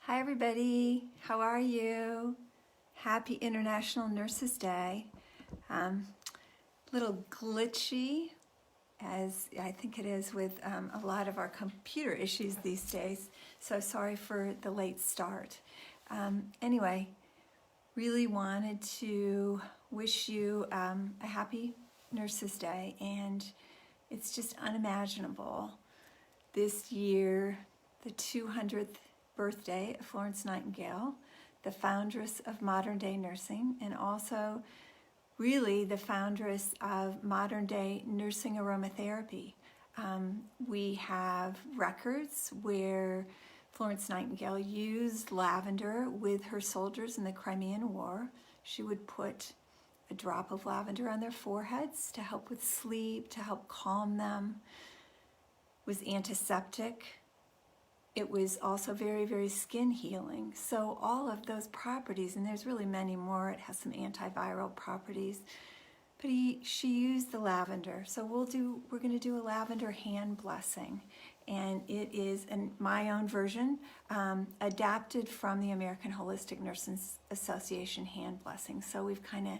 Hi everybody, how are you? Happy International Nurses Day. Little glitchy, as I think it is with a lot of our computer issues these days, so sorry for the late start. Anyway, really wanted to wish you a happy Nurses Day, and it's just unimaginable this year, the 200th birthday of Florence Nightingale, the foundress of modern day nursing, and also really the foundress of modern day nursing aromatherapy. We have records where Florence Nightingale used lavender with her soldiers in the Crimean War. She would put a drop of lavender on their foreheads to help with sleep, to help calm them. It was antiseptic. It was also very, very skin healing. So all of those properties, and there's really many more, it has some antiviral properties, but she used the lavender. So we're going to do a lavender hand blessing, and it is my own version, adapted from the American Holistic Nurses Association hand blessing. So we've kind of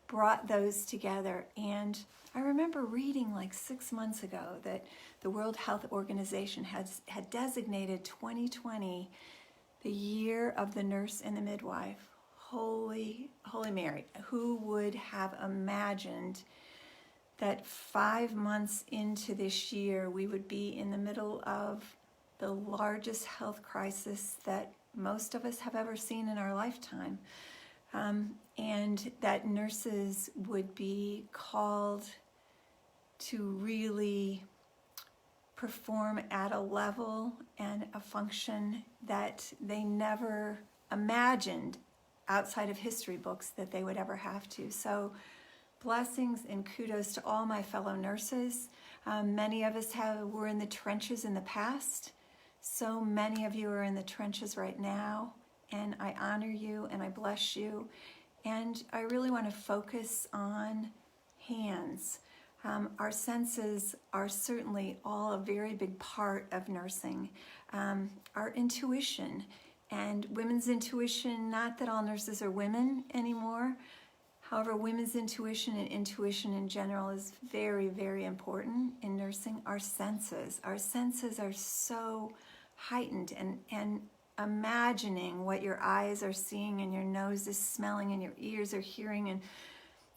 brought those together, and I remember reading like 6 months ago that the World Health Organization had designated 2020 the year of the nurse and the midwife. Holy Mary, who would have imagined that 5 months into this year we would be in the middle of the largest health crisis that most of us have ever seen in our lifetime. And that nurses would be called to really perform at a level and a function that they never imagined outside of history books that they would ever have to. So blessings and kudos to all my fellow nurses. Many of us were in the trenches in the past. So many of you are in the trenches right now, and I honor you and I bless you. And I really want to focus on hands. Our senses are certainly all a very big part of nursing. Our intuition and women's intuition, not that all nurses are women anymore. However, women's intuition and intuition in general is very, very important in nursing. Our senses are so heightened, and imagining what your eyes are seeing and your nose is smelling and your ears are hearing, and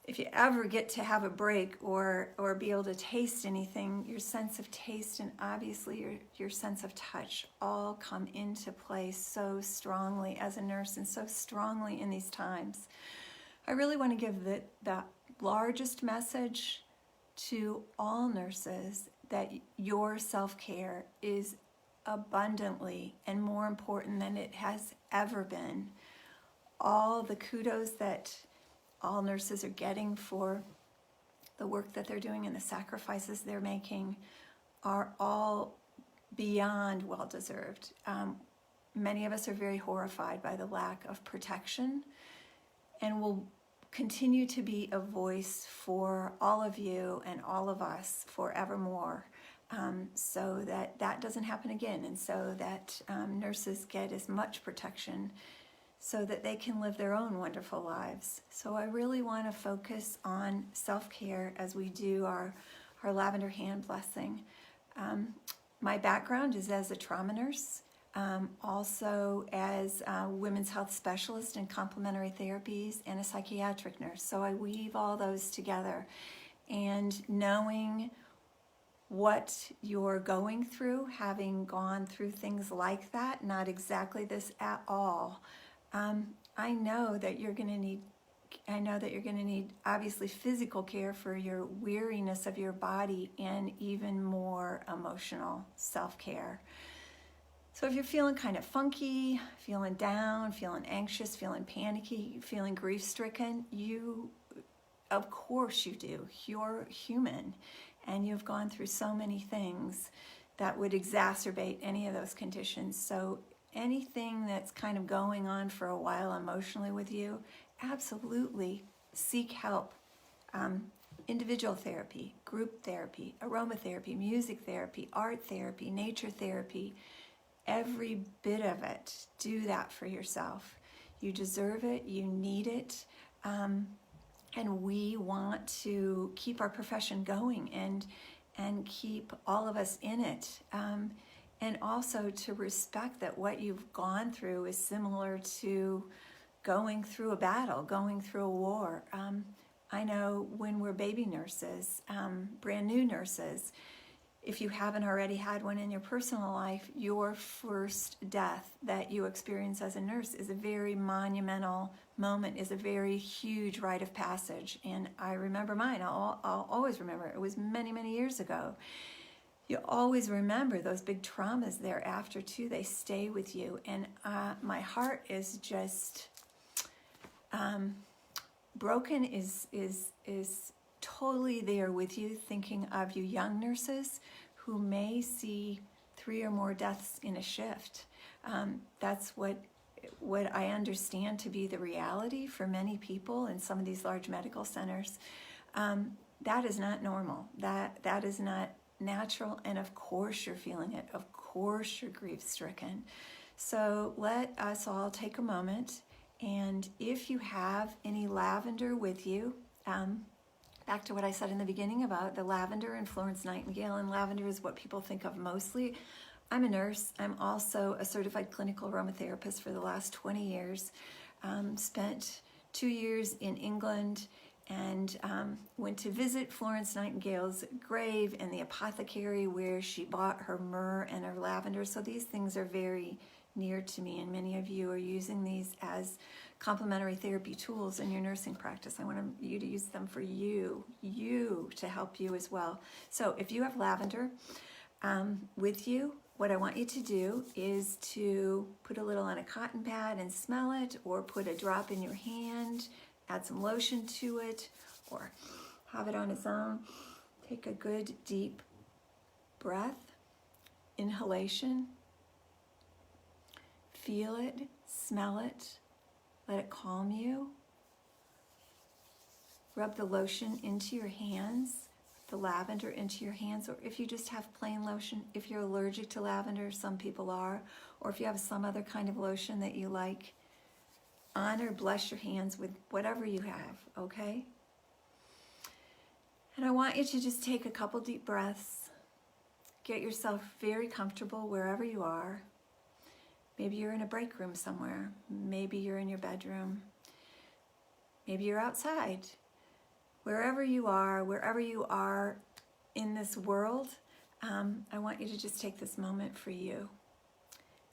if you ever get to have a break or be able to taste anything, your sense of taste and obviously your sense of touch all come into play so strongly as a nurse and so strongly in these times. I really want to give the largest message to all nurses that your self-care is abundantly and more important than it has ever been. All the kudos that all nurses are getting for the work that they're doing and the sacrifices they're making are all beyond well-deserved. Many of us are very horrified by the lack of protection, and will continue to be a voice for all of you and all of us forevermore, so that doesn't happen again, and so that nurses get as much protection so that they can live their own wonderful lives. So I really want to focus on self-care as we do our lavender hand blessing. My background is as a trauma nurse, also as a women's health specialist in complementary therapies, and a psychiatric nurse. So I weave all those together, and knowing what you're going through, having gone through things like that, not exactly this at all, I know that you're going to need obviously physical care for your weariness of your body, and even more emotional self-care. So if you're feeling kind of funky, feeling down, feeling anxious, feeling panicky, feeling grief-stricken, of course you do. You're human, and you've gone through so many things that would exacerbate any of those conditions. So anything that's kind of going on for a while emotionally with you, absolutely seek help. Individual therapy, group therapy, aromatherapy, music therapy, art therapy, nature therapy. every bit of it. Do that for yourself. You deserve it. You need it. And we want to keep our profession going and keep all of us in it. And also to respect that what you've gone through is similar to going through a battle, going through a war. I know when we're baby nurses, brand new nurses, if you haven't already had one in your personal life, your first death that you experience as a nurse is a very monumental moment, is a very huge rite of passage. And I remember mine. I'll always remember. It was many, many years ago. You always remember those big traumas thereafter too. They stay with you. And my heart is just broken, is totally there with you, thinking of you young nurses who may see 3 or more deaths in a shift. That's what I understand to be the reality for many people in some of these large medical centers. That is not normal. That is not natural, and of course you're feeling it. Of course you're grief-stricken. So let us all take a moment, and if you have any lavender with you, back to what I said in the beginning about the lavender and Florence Nightingale, and lavender is what people think of mostly. I'm a nurse. I'm also a certified clinical aromatherapist for the last 20 years. Spent 2 years in England and went to visit Florence Nightingale's grave and the apothecary where she bought her myrrh and her lavender. So these things are very near to me, and many of you are using these as complementary therapy tools in your nursing practice. I want you to use them for you to help you as well. So if you have lavender with you, what I want you to do is to put a little on a cotton pad and smell it, or put a drop in your hand, add some lotion to it, or have it on its own. Take a good deep breath, inhalation, feel it, smell it, let it calm you. Rub the lotion into your hands, the lavender into your hands, or if you just have plain lotion, if you're allergic to lavender, some people are, or if you have some other kind of lotion that you like, on or bless your hands with whatever you have, okay? And I want you to just take a couple deep breaths, get yourself very comfortable wherever you are. Maybe you're in a break room somewhere. Maybe you're in your bedroom. Maybe you're outside. Wherever you are in this world, I want you to just take this moment for you.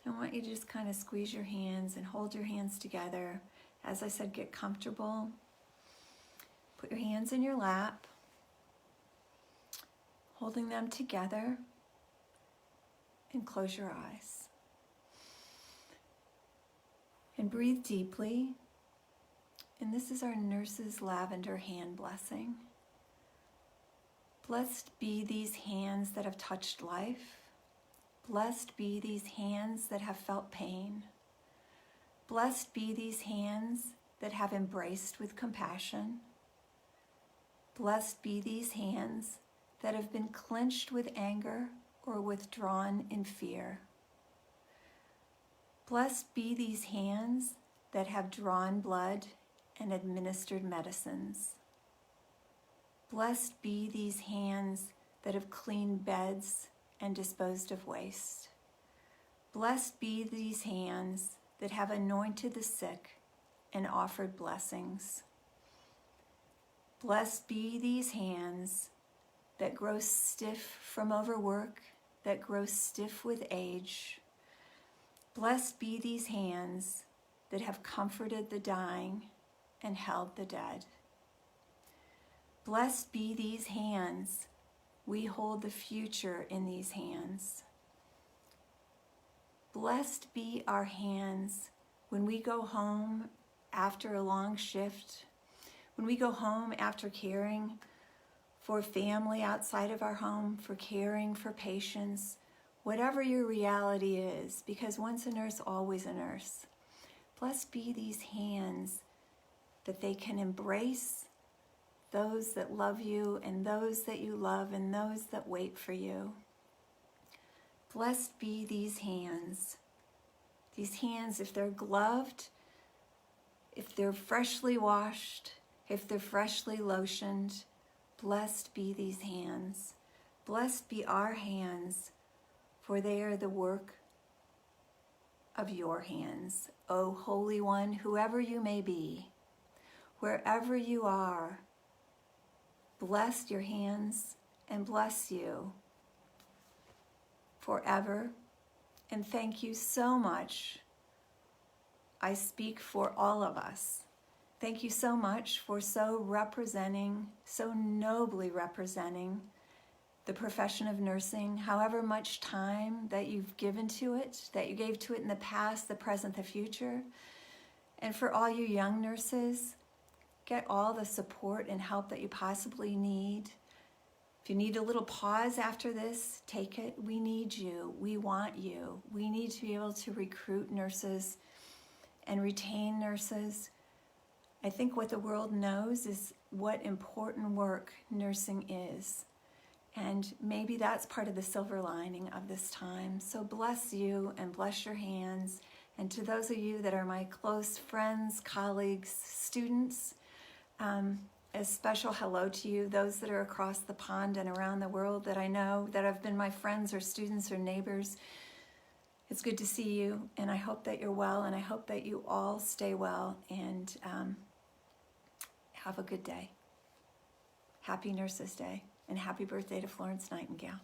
I want you to just kind of squeeze your hands and hold your hands together. As I said, get comfortable. Put your hands in your lap, holding them together, and close your eyes. And breathe deeply. And this is our nurse's lavender hand blessing. Blessed be these hands that have touched life. Blessed be these hands that have felt pain. Blessed be these hands that have embraced with compassion. Blessed be these hands that have been clenched with anger or withdrawn in fear. Blessed be these hands that have drawn blood and administered medicines. Blessed be these hands that have cleaned beds and disposed of waste. Blessed be these hands that have anointed the sick and offered blessings. Blessed be these hands that grow stiff from overwork, that grow stiff with age. Blessed be these hands that have comforted the dying and held the dead. Blessed be these hands. We hold the future in these hands. Blessed be our hands when we go home after a long shift, when we go home after caring for family outside of our home, for caring for patients, whatever your reality is, because once a nurse, always a nurse. Blessed be these hands that they can embrace those that love you and those that you love and those that wait for you. Blessed be these hands. These hands, if they're gloved, if they're freshly washed, if they're freshly lotioned, blessed be these hands. Blessed be our hands, for they are the work of your hands. O Holy One, whoever you may be, wherever you are, bless your hands and bless you forever. And thank you so much. I speak for all of us. Thank you so much for so nobly representing the profession of nursing, however much time that you've given to it, that you gave to it in the past, the present, the future. And for all you young nurses, get all the support and help that you possibly need. If you need a little pause after this, take it. We need you. We want you. We need to be able to recruit nurses and retain nurses. I think what the world knows is what important work nursing is. And maybe that's part of the silver lining of this time. So bless you and bless your hands. And to those of you that are my close friends, colleagues, students, a special hello to you. Those that are across the pond and around the world that I know that have been my friends or students or neighbors. It's good to see you, and I hope that you're well, and I hope that you all stay well, and have a good day. Happy Nurses Day, and happy birthday to Florence Nightingale.